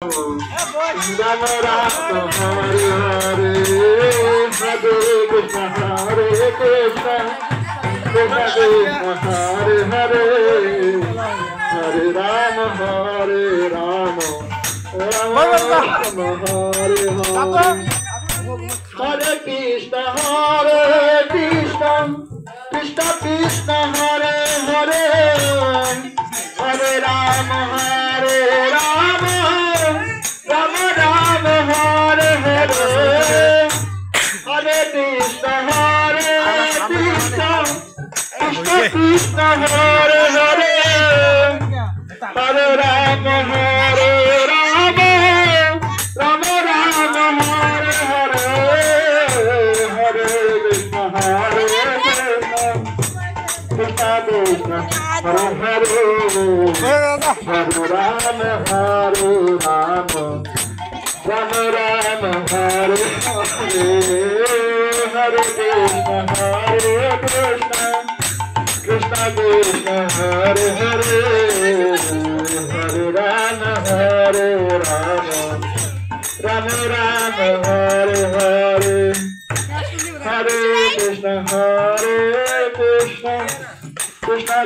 Ram Ram Hare Hare Hare Krishna Hare Krishna Krishna Krishna Hare Hare Hare Ram Hare Ram Ram Ram Hare Hare Hare Krishna Krishna Krishna Hare Hare Hare Ram Hare Ram Ram Ram Hare Hare Hare Krishna Krishna Krishna Hare Hare Hare Ram Hare Ram Ram Ram Hare Hare Hare Krishna Krishna Krishna Hare Hare Hare Ram Hare Ram Ram Ram Hare Hare Hare Krishna Krishna Krishna Hare Hare Hare Ram Hare Ram Ram Ram Hare Hare Hare Krishna Krishna Krishna Krishna